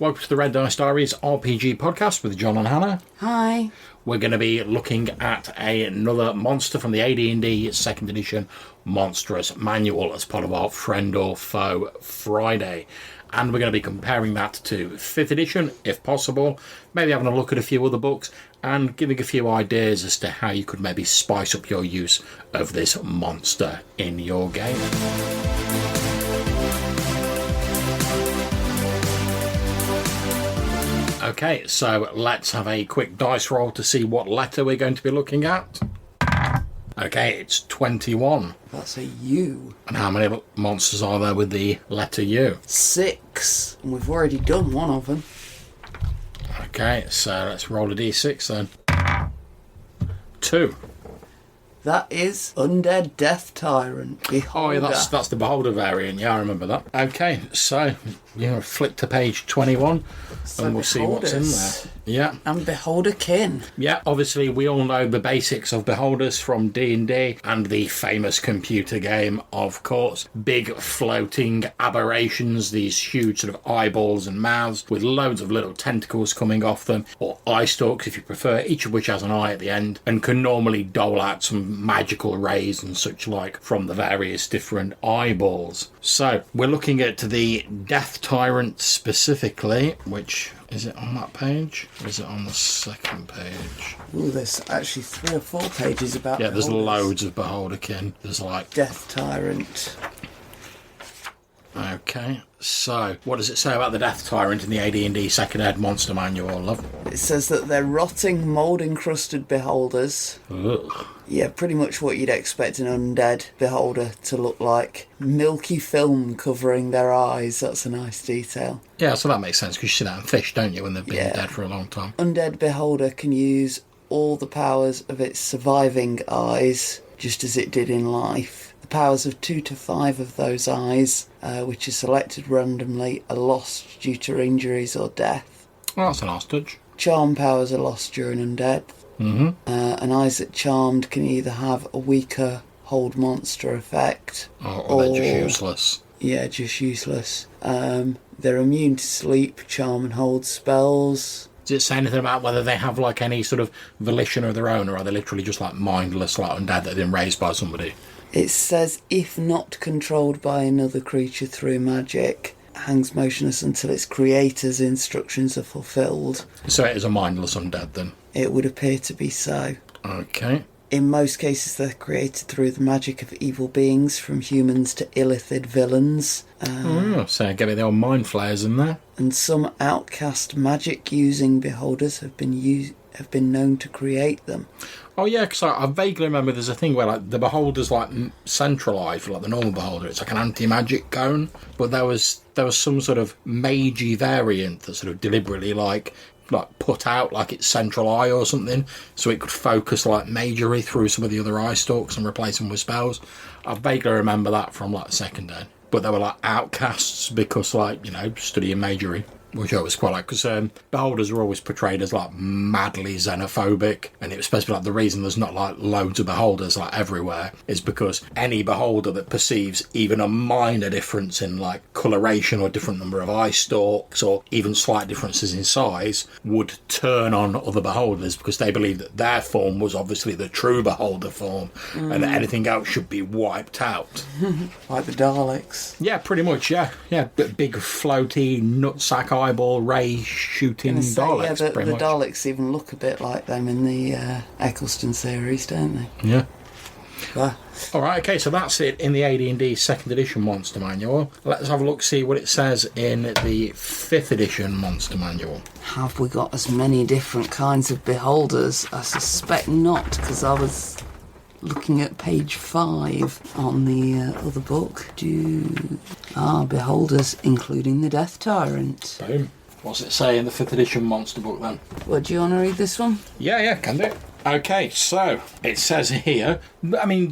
Welcome to the Red Dice Diaries RPG podcast with John and Hannah. Hi. We're going to be looking at another monster from the AD&D 2nd edition Monstrous Manual as part of our Friend or Foe Friday. And we're going to be comparing that to 5th edition, if possible, maybe having a look at a few other books, and giving a few ideas as to how you could maybe spice up your use of this monster in your game. Okay, so let's have a quick dice roll to see what letter we're going to be looking at. Okay, it's 21. That's a U. And how many monsters are there with the letter U? 6. And we've already done one of them. Okay, so let's roll a d6 then. 2. That is Undead Death Tyrant. Beholder. Oh, yeah, that's the Beholder variant. Yeah, I remember that. Okay, so flick to page 21 and we'll see what's in there. Yeah. And Beholderkin. Yeah, obviously we all know the basics of Beholders from D&D and the famous computer game, of course. Big floating aberrations, these huge sort of eyeballs and mouths with loads of little tentacles coming off them, or eye stalks if you prefer, each of which has an eye at the end and can normally dole out some magical rays and such like from the various different eyeballs. So we're looking at the Death Tyrant specifically, which... Is it on that page? Or is it on the second page? Ooh, there's actually 3 or 4 pages about Yeah, there's Beholders. loads of Beholderkin. There's like... Death Tyrant. Okay, so what does it say about the Death Tyrant in the AD&D 2nd Ed Monster Manual, love? It says that they're rotting, mould-encrusted beholders. Ugh. Yeah, pretty much what you'd expect an undead beholder to look like. Milky film covering their eyes. That's a nice detail. Yeah, so that makes sense, because you see that in fish, don't you, when they've been dead for a long time. Undead beholder can use all the powers of its surviving eyes, just as it did in life. The powers of 2 to 5 of those eyes, which are selected randomly, are lost due to injuries or death. Well, that's a nice touch. Charm powers are lost during undead. Mm-hmm. And eyes that charmed can either have a weaker hold monster effect, Or they're just useless. Yeah, just useless. They're immune to sleep, charm and hold spells. Does it say anything about whether they have like any sort of volition of their own, or are they literally just like mindless, like undead that have been raised by somebody? It says, if not controlled by another creature through magic, hangs motionless until its creator's instructions are fulfilled. So it is a mindless undead then? It would appear to be so. Okay. In most cases, they're created through the magic of evil beings, from humans to illithid villains. So give me the old mind flayers in there. And some outcast magic-using beholders have been known to create them. Oh yeah, because I vaguely remember there's a thing where like the beholder's like centralised, like the normal beholder. It's like an anti-magic cone, but there was some sort of magey variant that sort of deliberately like put out like its central eye or something, so it could focus like magery through some of the other eye stalks and replace them with spells. I vaguely remember that from like 2nd ed, but they were like outcasts because studying magery. Which I was quite like, because beholders are always portrayed as like madly xenophobic, and it was supposed to be like the reason there's not like loads of beholders like everywhere is because any beholder that perceives even a minor difference in like coloration or different number of eye stalks or even slight differences in size would turn on other beholders, because they believe that their form was obviously the true beholder form and that anything else should be wiped out. Like the Daleks. Yeah, pretty much, yeah. Big floaty nutsack eyeball ray shooting Daleks. Yeah, the Daleks even look a bit like them in the Eccleston series, don't they? Yeah. Well, Alright, okay, so that's it in the AD&D 2nd edition Monster Manual. Let's have a look, see what it says in the 5th edition Monster Manual. have we got as many different kinds of beholders? I suspect not, because I was looking at page 5 on the other book. Beholders, including the Death Tyrant. Boom. What's it say in the 5th edition monster book then? Well, do you want to read this one? Yeah, can do. Okay, so it says here, I mean,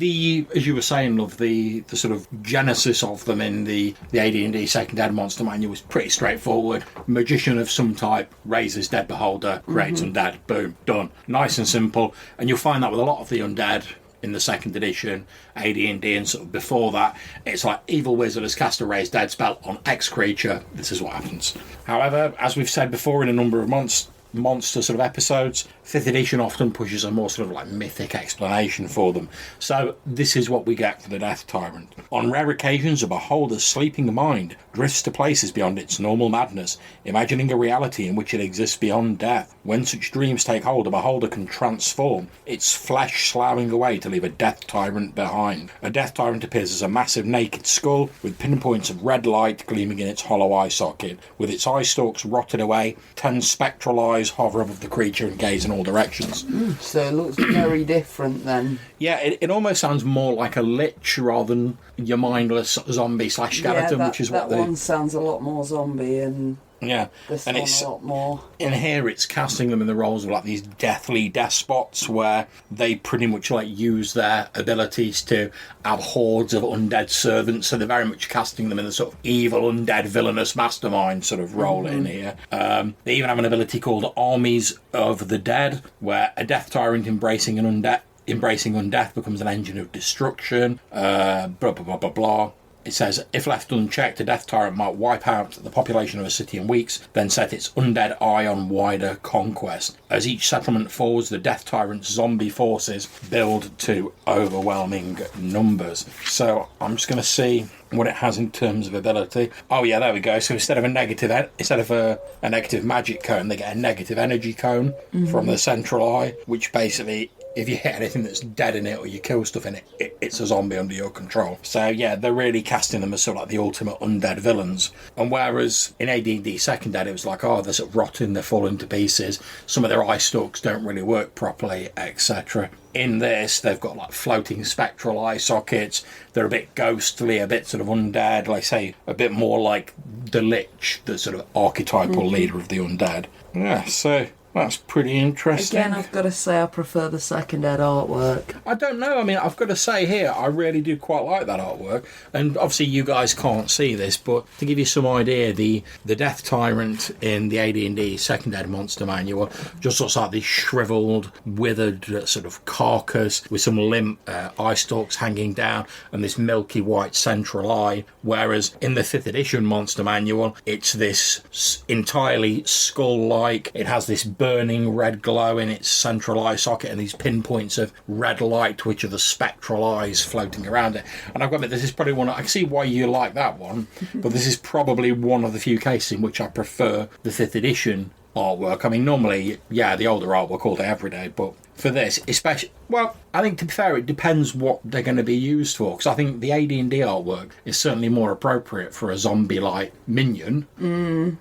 as you were saying, love, the sort of genesis of them in the AD&D 2nd Ed Monster Manual was pretty straightforward. Magician of some type raises dead beholder, creates undead, boom, done. Nice and simple. And you'll find that with a lot of the undead in the second edition, AD&D, and sort of before that, it's like evil wizard has cast a raised dead spell on X creature. This is what happens. However, as we've said before in a number of monster sort of episodes, 5th edition often pushes a more sort of like mythic explanation for them. So this is what we get for the Death Tyrant. On rare occasions, a beholder's sleeping mind drifts to places beyond its normal madness, imagining a reality in which it exists beyond death. When such dreams take hold, a beholder can transform, its flesh sloughing away to leave a Death Tyrant behind. A Death Tyrant appears as a massive naked skull with pinpoints of red light gleaming in its hollow eye socket. With its eye stalks rotted away, 10 spectral eyes hover above the creature and gaze in all directions. So it looks very different then. Yeah, it almost sounds more like a lich rather than your mindless zombie / skeleton, which is what that one sounds a lot more zombie, and yeah, this and one it's a lot more. in here. It's casting them in the roles of like these deathly despots, where they pretty much like use their abilities to have hordes of undead servants. So they're very much casting them in the sort of evil, undead, villainous mastermind sort of role in here. They even have an ability called Armies of the Dead, where a Death Tyrant embracing undeath becomes an engine of destruction. Blah blah blah blah blah. It says, if left unchecked, a Death Tyrant might wipe out the population of a city in weeks, then set its undead eye on wider conquest. As each settlement falls, the Death Tyrant's zombie forces build to overwhelming numbers. So I'm just going to see what it has in terms of ability. Oh yeah, there we go. So instead of a negative magic cone, they get a negative energy cone from the central eye, which basically, if you hit anything that's dead in it or you kill stuff in it, it's a zombie under your control. So yeah, they're really casting them as sort of like the ultimate undead villains. And whereas in AD&D Second Ed, it was like, oh, they're sort of rotting, they're falling to pieces, some of their eye stalks don't really work properly, etc. In this, they've got like floating spectral eye sockets. They're a bit ghostly, a bit sort of undead, like say, a bit more like the Lich, the sort of archetypal leader of the undead. Yeah, so that's pretty interesting. Again, I've got to say I prefer the Second Ed artwork. I don't know. I mean, I've got to say here, I really do quite like that artwork. And obviously you guys can't see this, but to give you some idea, the Death Tyrant in the AD&D Second Ed Monster Manual just looks like this shriveled, withered sort of carcass with some limp eye stalks hanging down and this milky white central eye. Whereas in the 5th edition Monster Manual, it's this entirely skull-like. It has this burning red glow in its central eye socket and these pinpoints of red light, which are the spectral eyes floating around it. And I've got to admit, this is probably one, I can see why you like that one, but this is probably one of the few cases in which I prefer the 5th edition artwork. I mean, normally, yeah, the older artwork all day, every day, but for this, especially, well, I think to be fair, it depends what they're going to be used for, because I think the AD&D artwork is certainly more appropriate for a zombie-like minion.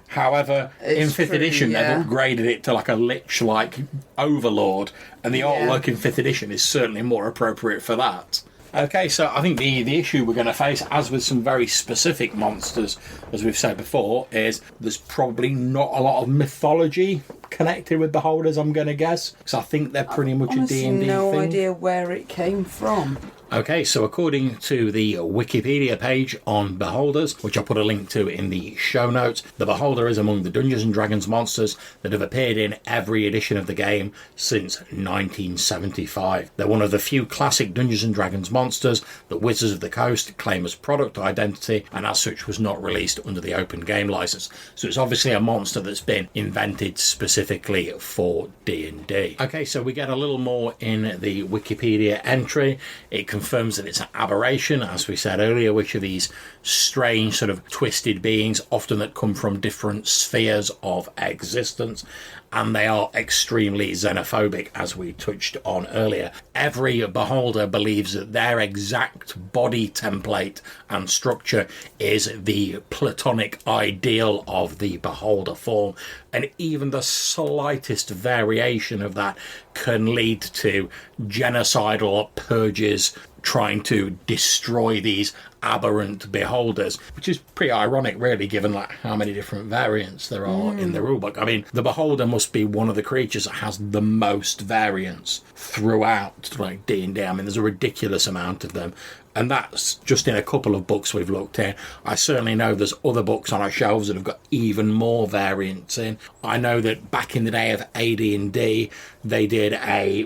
However, in 5th edition, they've upgraded it to like a lich-like overlord, and the artwork in 5th edition is certainly more appropriate for that. Okay, so I think the issue we're going to face, as with some very specific monsters, as we've said before, is there's probably not a lot of mythology connected with beholders, I'm going to guess, because I think they're pretty much a D&D thing. No idea where it came from. Okay, so according to the Wikipedia page on beholders, which I'll put a link to in the show notes, the beholder is among the Dungeons & Dragons monsters that have appeared in every edition of the game since 1975. They're one of the few classic Dungeons & Dragons monsters that Wizards of the Coast claim as product identity, and as such was not released under the open game license. So it's obviously a monster that's been invented specifically for D&D. Okay, so we get a little more in the Wikipedia entry. It confirms that it's an aberration, as we said earlier, which are these strange sort of twisted beings, often that come from different spheres of existence, and they are extremely xenophobic, as we touched on earlier. Every beholder believes that their exact body template and structure is the platonic ideal of the beholder form, and even the slightest variation of that can lead to genocidal purges trying to destroy these aberrant beholders, which is pretty ironic, really, given like how many different variants there are in the rulebook. I mean, the beholder must be one of the creatures that has the most variants throughout like D&D. I mean, there's a ridiculous amount of them, And that's just in a couple of books we've looked in. I certainly know there's other books on our shelves that have got even more variants in. I know that back in the day of AD&D, they did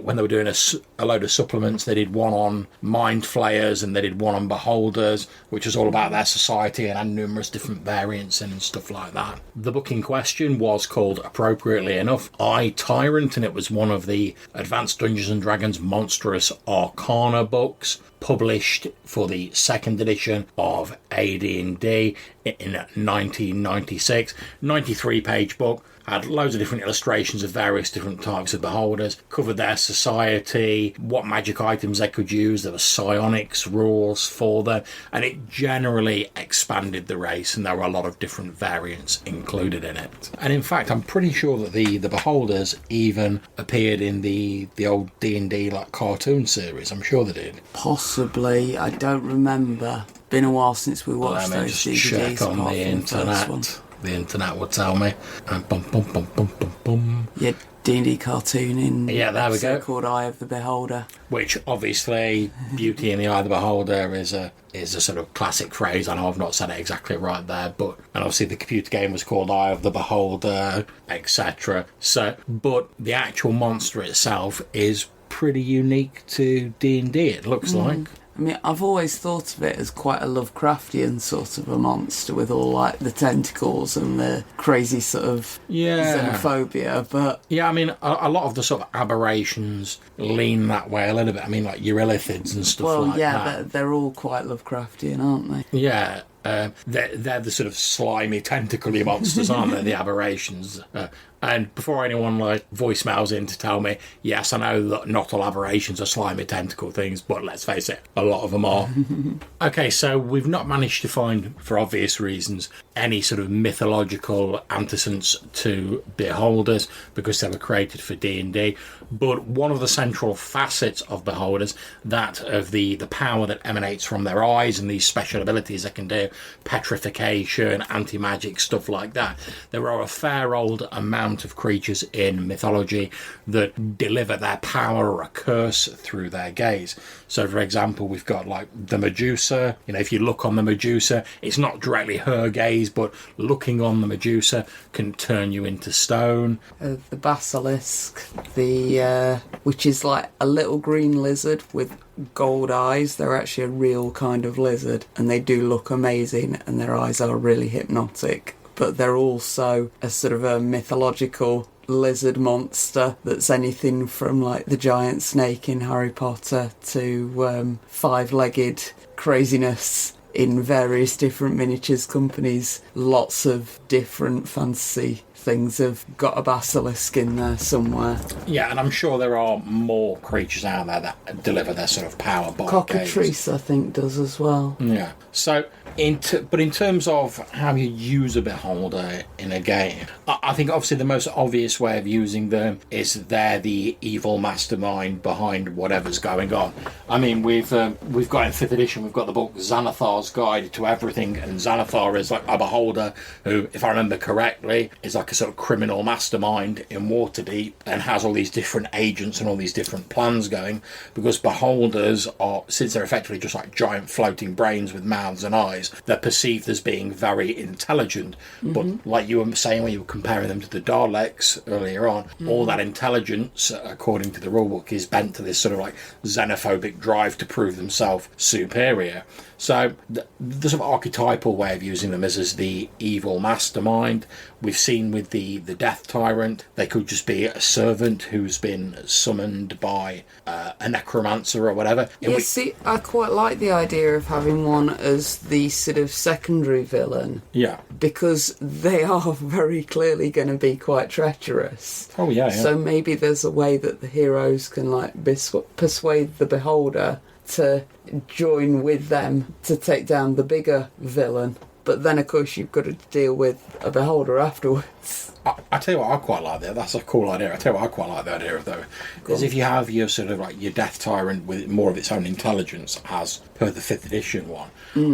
when they were doing a load of supplements, they did one on Mind Flayers and they did one on Beholders, which was all about their society and had numerous different variants and stuff like that. The book in question was called, appropriately enough, Tyrant, and it was one of the Advanced Dungeons and Dragons Monstrous Arcana books, published for the second edition of AD&D in 1996. 93-page book. Had loads of different illustrations of various different types of beholders, covered their society, what magic items they could use. There were psionics rules for them, and it generally expanded the race, and there were a lot of different variants included in it. And in fact, I'm pretty sure that the beholders even appeared in the old D&D like cartoon series. I'm sure they did. Possibly, I don't remember. Been a while since we watched those DVDs. Check on the internet. The internet will tell me. Yeah, D&D cartoon in there we go, called Eye of the Beholder. Which obviously, Beauty in the Eye of the Beholder is a sort of classic phrase. I know I've not said it exactly right there, and obviously the computer game was called Eye of the Beholder, etc. So, but the actual monster itself is pretty unique to D&D. It looks like. I mean, I've always thought of it as quite a Lovecraftian sort of a monster with all, like, the tentacles and the crazy sort of xenophobia, but... Yeah, I mean, a lot of the sort of aberrations lean that way a little bit. I mean, like Eurylithids and stuff like that. Well, yeah, they're all quite Lovecraftian, aren't they? Yeah. They're the sort of slimy, tentacly monsters, aren't they? The aberrations. And before anyone like voicemails in to tell me, yes, I know that not all aberrations are slimy tentacle things, but let's face it, a lot of them are. Okay, so we've not managed to find, for obvious reasons, any sort of mythological antecedents to beholders because they were created for D&D. But one of the central facets of beholders, that of the power that emanates from their eyes and these special abilities they can do, petrification, anti-magic, stuff like that. There are a fair old amount of creatures in mythology that deliver their power or a curse through their gaze. So, for example, we've got like the Medusa. You know, if you look on the Medusa, it's not directly her gaze, but looking on the Medusa can turn you into stone. The basilisk, which is like a little green lizard with gold eyes. They're actually a real kind of lizard, and they do look amazing, and their eyes are really hypnotic. But they're also a sort of a mythological lizard monster that's anything from like the giant snake in Harry Potter to five-legged craziness in various different miniatures companies. Lots of different fantasy things have got a basilisk in there somewhere. Yeah, and I'm sure there are more creatures out there that deliver their sort of power by Cockatrice, I think, does as well. Yeah. So, but in terms of how you use a beholder in a game, I think obviously the most obvious way of using them is they're the evil mastermind behind whatever's going on. I mean, we've got in 5th edition, we've got the book Xanathar's Guide to Everything, and Xanathar is like a beholder who, if I remember correctly, is like a sort of criminal mastermind in Waterdeep and has all these different agents and all these different plans going, because beholders are, since they're effectively just like giant floating brains with mouths and eyes, they're perceived as being very intelligent. But like you were saying when you were comparing them to the Daleks earlier on, all that intelligence, according to the rulebook, is bent to this sort of like xenophobic drive to prove themselves superior. So the sort of archetypal way of using them is as the evil mastermind. We've seen with the Death Tyrant, they could just be a servant who's been summoned by a necromancer or whatever. See, I quite like the idea of having one as the sort of secondary villain. Yeah. Because they are very clearly going to be quite treacherous. Oh, yeah. So maybe there's a way that the heroes can like persuade the beholder to join with them to take down the bigger villain. But then, of course, you've got to deal with a beholder afterwards. I tell you what I quite like there. That's a cool idea. I tell you what I quite like the idea of, though, is if you have your sort of like your Death Tyrant with more of its own intelligence, as per the 5th edition one.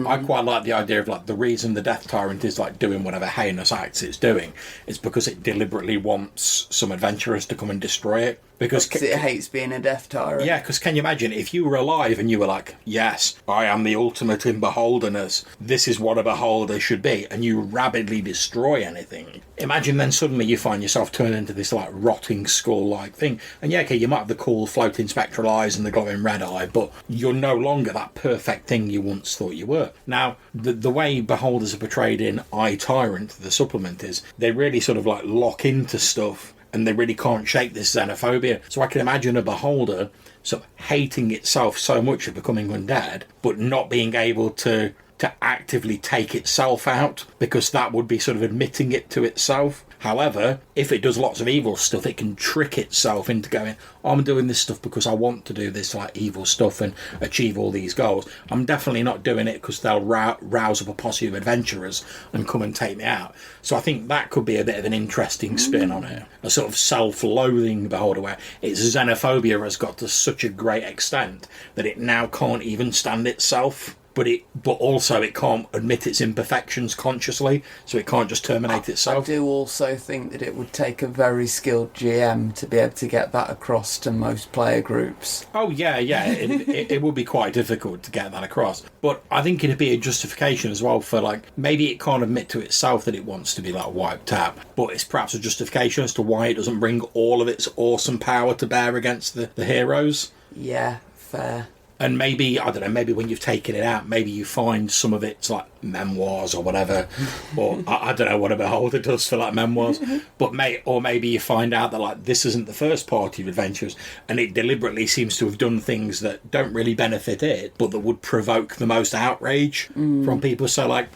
I quite like the idea of like the reason the Death Tyrant is like doing whatever heinous acts it's doing is because it deliberately wants some adventurers to come and destroy it. Because it hates being a Death Tyrant. Yeah, because can you imagine if you were alive and you were like, yes, I am the ultimate in beholderness, this is what a beholder should be, and you rapidly destroy anything. Imagine then suddenly you find yourself turned into this like rotting skull-like thing. And yeah, okay, you might have the cool floating spectral eyes and the glowing red eye, but you're no longer that perfect thing you once thought you were. Now, the way beholders are portrayed in I, Tyrant, the supplement, is they really sort of like lock into stuff and they really can't shake this xenophobia. So I can imagine a beholder sort of hating itself so much of becoming undead, but not being able to actively take itself out, because that would be sort of admitting it to itself. However, if it does lots of evil stuff, it can trick itself into going, I'm doing this stuff because I want to do this like evil stuff and achieve all these goals. I'm definitely not doing it because they'll rouse up a posse of adventurers and come and take me out. So I think that could be a bit of an interesting spin on it. A sort of self-loathing beholder where its xenophobia has got to such a great extent that it now can't even stand itself. But also it can't admit its imperfections consciously, so it can't just terminate itself. I do also think that it would take a very skilled GM to be able to get that across to most player groups. Oh, yeah. It would be quite difficult to get that across. But I think it'd be a justification as well for, like, maybe it can't admit to itself that it wants to be, like, wiped out, but it's perhaps a justification as to why it doesn't bring all of its awesome power to bear against the heroes. Yeah, fair. And maybe, I don't know, maybe when you've taken it out, maybe you find some of its, like, memoirs or whatever. Or, I don't know what a beholder does for, like, memoirs. But maybe you find out that, like, this isn't the first party of adventures, and it deliberately seems to have done things that don't really benefit it, but that would provoke the most outrage from people. So, like,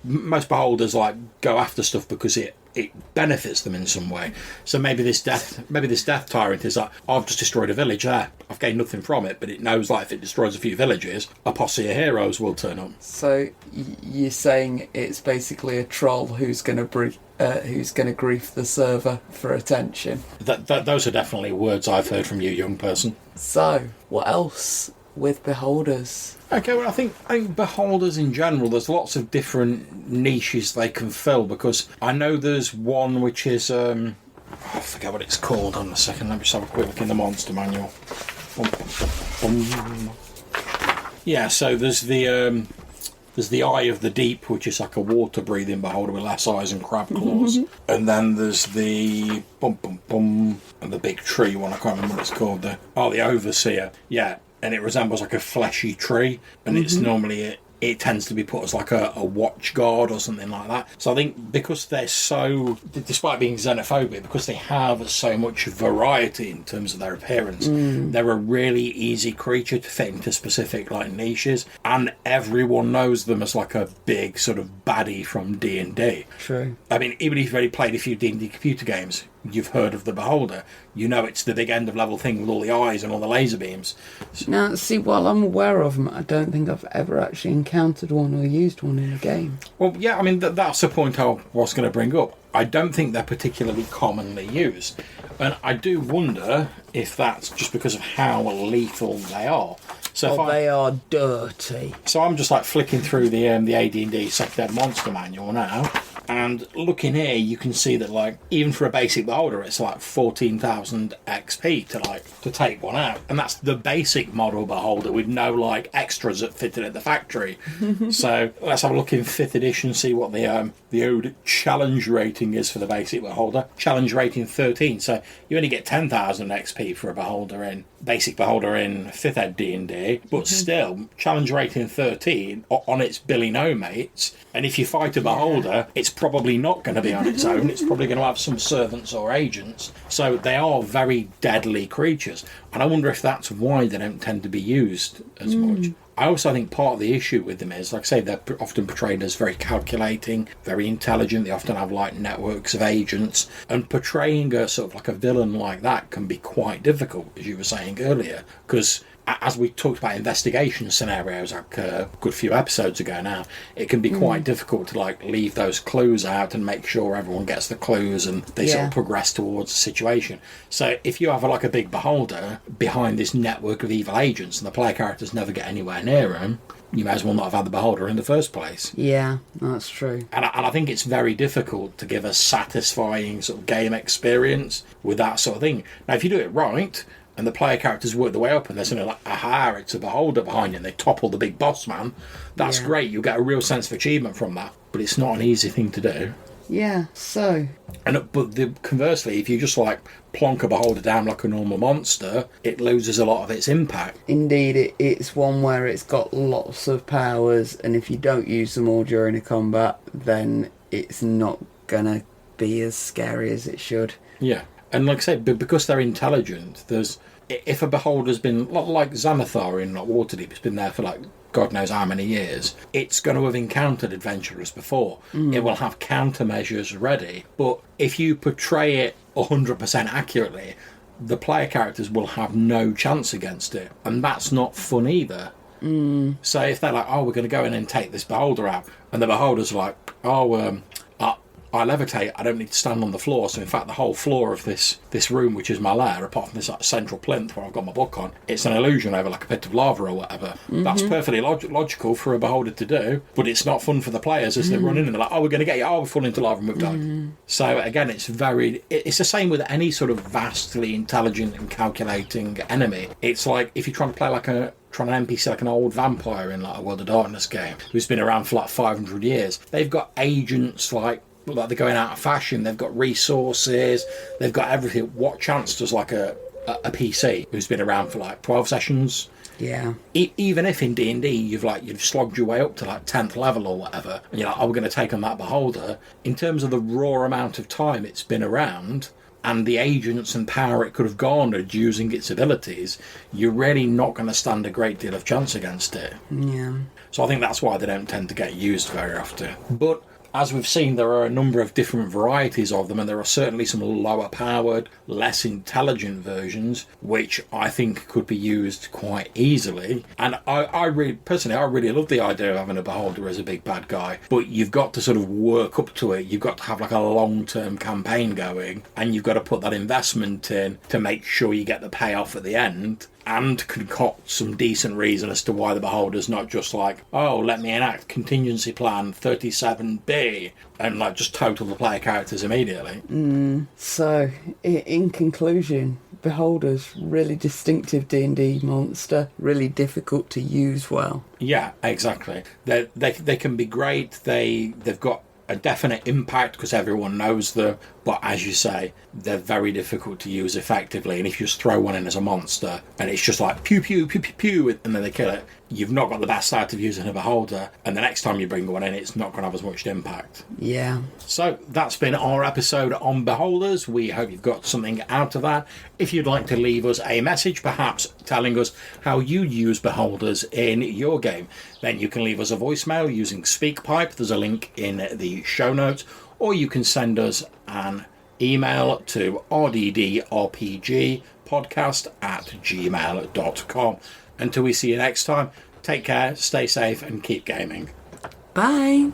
most beholders, like, go after stuff because it benefits them in some way. So maybe this death tyrant is like, I've just destroyed a village there. I've gained nothing from it, but it knows, like, if it destroys a few villages, a posse of heroes will turn up. So you're saying it's basically a troll who's going to grief the server for attention. Those are definitely words I've heard from you, young person. So what else with beholders? Okay, well, I think beholders in general, there's lots of different niches they can fill, because I know there's one which is, I forget what it's called. On a second, let me just have a quick look in the monster manual. Yeah, so there's the Eye of the Deep, which is like a water-breathing beholder with less eyes and crab claws. And then there's the and the big tree one, I can't remember what it's called. The Overseer. Yeah. And it resembles like a fleshy tree, and it's normally it tends to be put as like a watch guard or something like that. So I think because they're so, despite being xenophobic, because they have so much variety in terms of their appearance, they're a really easy creature to fit into specific like niches, and everyone knows them as like a big sort of baddie from D&D. True. I mean, even if you've already played a few D&D computer games, you've heard of the Beholder. You know it's the big end of level thing with all the eyes and all the laser beams. Now, see, while I'm aware of them, I don't think I've ever actually encountered one or used one in a game. Well, yeah, I mean, that's the point I was going to bring up. I don't think they're particularly commonly used. And I do wonder if that's just because of how lethal they are. So they are dirty. So I'm just like flicking through the AD&D Second Ed Monster Manual now, and looking here, you can see that, like, even for a basic beholder, it's like 14,000 XP to take one out, and that's the basic model beholder with no like extras that fitted at the factory. So let's have a look in 5th edition, see what the old challenge rating is for the basic beholder. Challenge rating 13, so you only get 10,000 XP for a beholder in basic beholder in 5th Ed D&D, but still challenge rating 13 on its Billy No mates. And if you fight a beholder, it's probably not going to be on its own. It's probably going to have some servants or agents. So they are very deadly creatures. And I wonder if that's why they don't tend to be used as much. I also think part of the issue with them is, like I say, they're often portrayed as very calculating, very intelligent. They often have like networks of agents, and portraying a sort of like a villain like that can be quite difficult, as you were saying earlier, because as we talked about investigation scenarios like a good few episodes ago now, it can be quite difficult to like leave those clues out and make sure everyone gets the clues and they sort of progress towards the situation. So if you have like a big beholder behind this network of evil agents and the player characters never get anywhere near them, you may as well not have had the beholder in the first place. Yeah, that's true. And I think it's very difficult to give a satisfying sort of game experience with that sort of thing. Now, if you do it right, and the player characters work their way up, and there's something like, aha, it's a beholder behind you, and they topple the big boss man, that's great. You'll get a real sense of achievement from that. But it's not an easy thing to do. Yeah, so... Conversely, if you just, like, plonk a beholder down like a normal monster, it loses a lot of its impact. Indeed, it's one where it's got lots of powers, and if you don't use them all during a combat, then it's not gonna be as scary as it should. Yeah. And like I say, because they're intelligent, if a beholder's been, like Xanathar in like Waterdeep, it's been there for like God knows how many years, it's going to have encountered adventurers before. It will have countermeasures ready. But if you portray it 100% accurately, the player characters will have no chance against it. And that's not fun either. So if they're like, oh, we're going to go in and take this beholder out, and the beholder's like, oh, I levitate, I don't need to stand on the floor. So in fact, the whole floor of this room, which is my lair, apart from this like central plinth where I've got my book on, it's an illusion over like a pit of lava or whatever. That's perfectly logical for a beholder to do, but it's not fun for the players as they run in and they're like, oh, we're going to get you, oh, we're falling into lava and we've died. So again, it's the same with any sort of vastly intelligent and calculating enemy. It's like if you're trying to play like an NPC like an old vampire in like a World of Darkness game who's been around for like 500 years. They've got agents like they're going out of fashion. They've got resources. They've got everything. What chance does like a PC who's been around for like 12 sessions? Yeah. Even if in D&D you've slogged your way up to like 10th level or whatever, and you're like, oh, we're going to take on that beholder. In terms of the raw amount of time it's been around and the agents and power it could have garnered using its abilities, you're really not going to stand a great deal of chance against it. Yeah. So I think that's why they don't tend to get used very often. But as we've seen, there are a number of different varieties of them, and there are certainly some lower powered, less intelligent versions, which I think could be used quite easily. And I really love the idea of having a beholder as a big bad guy, but you've got to sort of work up to it. You've got to have like a long-term campaign going, and you've got to put that investment in to make sure you get the payoff at the end, and concoct some decent reason as to why the beholder's not just like, oh, let me enact contingency plan 37B and like just total the player characters immediately. So, in conclusion, beholder's really distinctive D&D monster, really difficult to use well. Yeah, exactly. They can be great. They've got a definite impact because everyone knows them, but as you say, they're very difficult to use effectively. And if you just throw one in as a monster and it's just like pew pew pew pew pew and then they kill it, you've not got the best out of using a beholder, and the next time you bring one in, it's not going to have as much impact. Yeah. So that's been our episode on beholders. We hope you've got something out of that. If you'd like to leave us a message, perhaps telling us how you use beholders in your game, then you can leave us a voicemail using SpeakPipe. There's a link in the show notes, or you can send us an email to rddrpgpodcast@gmail.com. Until we see you next time, take care, stay safe, and keep gaming. Bye.